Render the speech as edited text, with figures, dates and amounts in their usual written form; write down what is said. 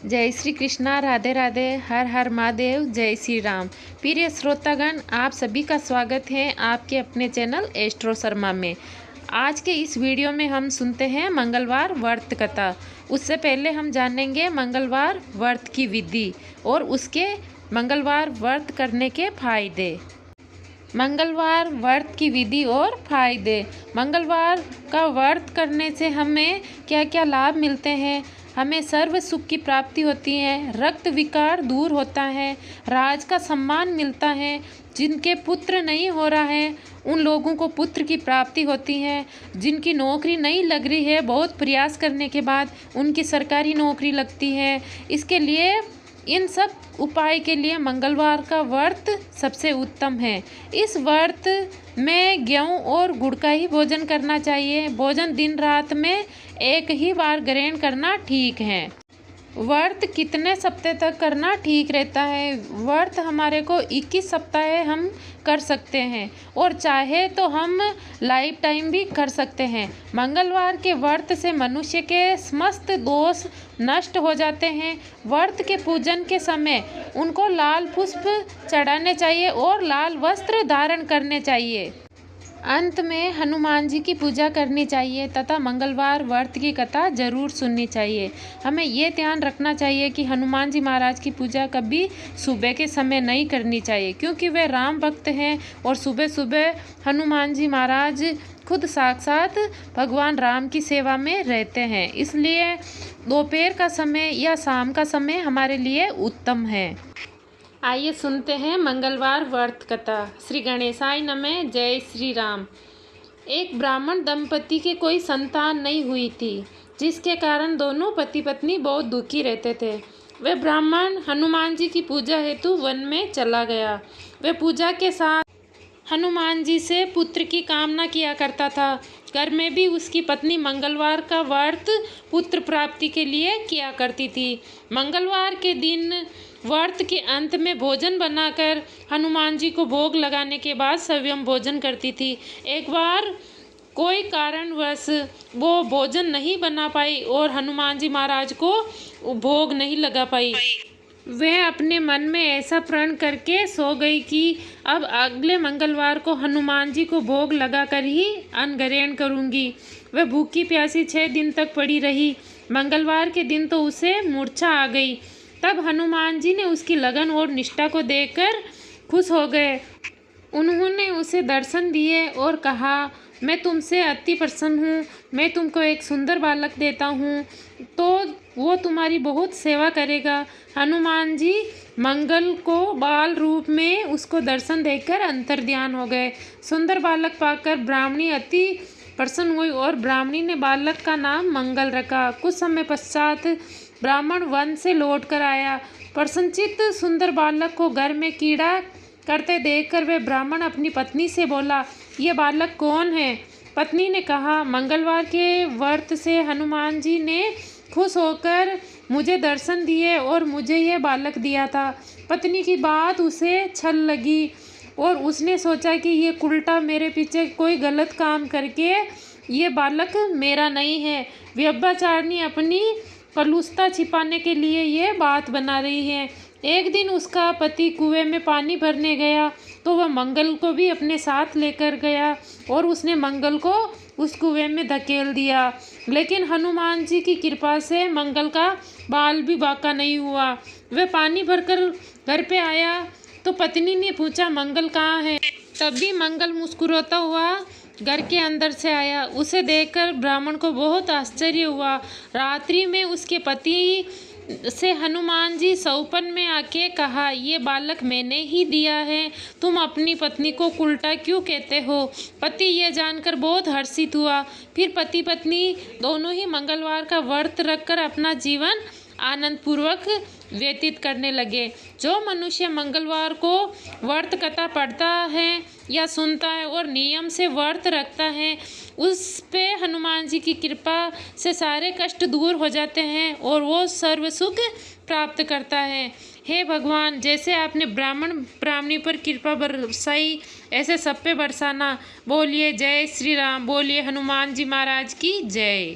जय श्री कृष्णा, राधे राधे, हर हर महादेव, जय श्री राम। प्रिय श्रोतागण, आप सभी का स्वागत है आपके अपने चैनल एस्ट्रो शर्मा में। आज के इस वीडियो में हम सुनते हैं मंगलवार व्रत कथा। उससे पहले हम जानेंगे मंगलवार व्रत की विधि और उसके मंगलवार व्रत करने के फायदे। मंगलवार व्रत की विधि और फायदे। मंगलवार का व्रत करने से हमें क्या क्या लाभ मिलते हैं। हमें सर्व सुख की प्राप्ति होती है, रक्त विकार दूर होता है, राज का सम्मान मिलता है, जिनके पुत्र नहीं हो रहा है उन लोगों को पुत्र की प्राप्ति होती है, जिनकी नौकरी नहीं लग रही है बहुत प्रयास करने के बाद उनकी सरकारी नौकरी लगती है। इसके लिए इन सब उपाय के लिए मंगलवार का व्रत सबसे उत्तम है। इस व्रत में गेहूँ और गुड़ का ही भोजन करना चाहिए। भोजन दिन रात में एक ही बार ग्रहण करना ठीक है। व्रत कितने सप्ताह तक करना ठीक रहता है। व्रत हमारे को 21 सप्ताह हम कर सकते हैं और चाहे तो हम लाइफ टाइम भी कर सकते हैं। मंगलवार के व्रत से मनुष्य के समस्त दोष नष्ट हो जाते हैं। व्रत के पूजन के समय उनको लाल पुष्प चढ़ाने चाहिए और लाल वस्त्र धारण करने चाहिए। अंत में हनुमान जी की पूजा करनी चाहिए तथा मंगलवार व्रत की कथा जरूर सुननी चाहिए। हमें ये ध्यान रखना चाहिए कि हनुमान जी महाराज की पूजा कभी सुबह के समय नहीं करनी चाहिए, क्योंकि वे राम भक्त हैं और सुबह सुबह हनुमान जी महाराज खुद साक्षात भगवान राम की सेवा में रहते हैं। इसलिए दोपहर का समय या शाम का समय हमारे लिए उत्तम है। आइए सुनते हैं मंगलवार व्रत कथा। श्री गणेशाय नमः, जय श्री राम। एक ब्राह्मण दंपति के कोई संतान नहीं हुई थी, जिसके कारण दोनों पति पत्नी बहुत दुखी रहते थे। वह ब्राह्मण हनुमान जी की पूजा हेतु वन में चला गया। वह पूजा के साथ हनुमान जी से पुत्र की कामना किया करता था। घर में भी उसकी पत्नी मंगलवार का व्रत पुत्र प्राप्ति के लिए किया करती थी। मंगलवार के दिन व्रत के अंत में भोजन बनाकर हनुमान जी को भोग लगाने के बाद स्वयं भोजन करती थी। एक बार कोई कारणवश वो भोजन नहीं बना पाई और हनुमान जी महाराज को भोग नहीं लगा पाई। वह अपने मन में ऐसा प्रण करके सो गई कि अब अगले मंगलवार को हनुमान जी को भोग लगाकर ही अन्न ग्रहण करूँगी। वह भूखी प्यासी 6 दिन तक पड़ी रही। मंगलवार के दिन तो उसे मूर्छा आ गई। तब हनुमान जी ने उसकी लगन और निष्ठा को देखकर खुश हो गए। उन्होंने उसे दर्शन दिए और कहा, मैं तुमसे अति प्रसन्न हूँ। मैं तुमको एक सुंदर बालक देता हूँ तो वो तुम्हारी बहुत सेवा करेगा। हनुमान जी मंगल को बाल रूप में उसको दर्शन देकर अंतर्ध्यान हो गए। सुंदर बालक पाकर ब्राह्मणी अति प्रसन्न हुई और ब्राह्मणी ने बालक का नाम मंगल रखा। कुछ समय पश्चात ब्राह्मण वन से लौट कर आया। प्रसन्नचित्त सुंदर बालक को घर में कीड़ा करते देखकर वह ब्राह्मण अपनी पत्नी से बोला, ये बालक कौन है? पत्नी ने कहा, मंगलवार के व्रत से हनुमान जी ने खुश होकर मुझे दर्शन दिए और मुझे यह बालक दिया था। पत्नी की बात उसे छल लगी और उसने सोचा कि ये उल्टा मेरे पीछे कोई गलत काम करके ये बालक मेरा नहीं है। व्यभिचारिणी अपनी कलुषता छिपाने के लिए ये बात बना रही है। एक दिन उसका पति कुएं में पानी भरने गया तो वह मंगल को भी अपने साथ लेकर गया और उसने मंगल को उस कुएं में धकेल दिया। लेकिन हनुमान जी की कृपा से मंगल का बाल भी बाका नहीं हुआ। वह पानी भरकर घर पे आया तो पत्नी ने पूछा, मंगल कहाँ है? तब भी मंगल मुस्कुराता हुआ घर के अंदर से आया। उसे देखकर ब्राह्मण को बहुत आश्चर्य हुआ। रात्रि में उसके पति से हनुमान जी सौपन में आके कहा, ये बालक मैंने ही दिया है, तुम अपनी पत्नी को उल्टा क्यों कहते हो? पति ये जानकर बहुत हर्षित हुआ। फिर पति पत्नी दोनों ही मंगलवार का व्रत रखकर अपना जीवन आनंद पूर्वक व्यतीत करने लगे। जो मनुष्य मंगलवार को व्रत कथा पढ़ता है या सुनता है और नियम से व्रत रखता है, उस पे हनुमान जी की कृपा से सारे कष्ट दूर हो जाते हैं और वो सर्व सुख प्राप्त करता है। हे भगवान, जैसे आपने ब्राह्मणी पर कृपा बरसाई ऐसे सब पे बरसाना। बोलिए जय श्री राम। बोलिए हनुमान जी महाराज की जय।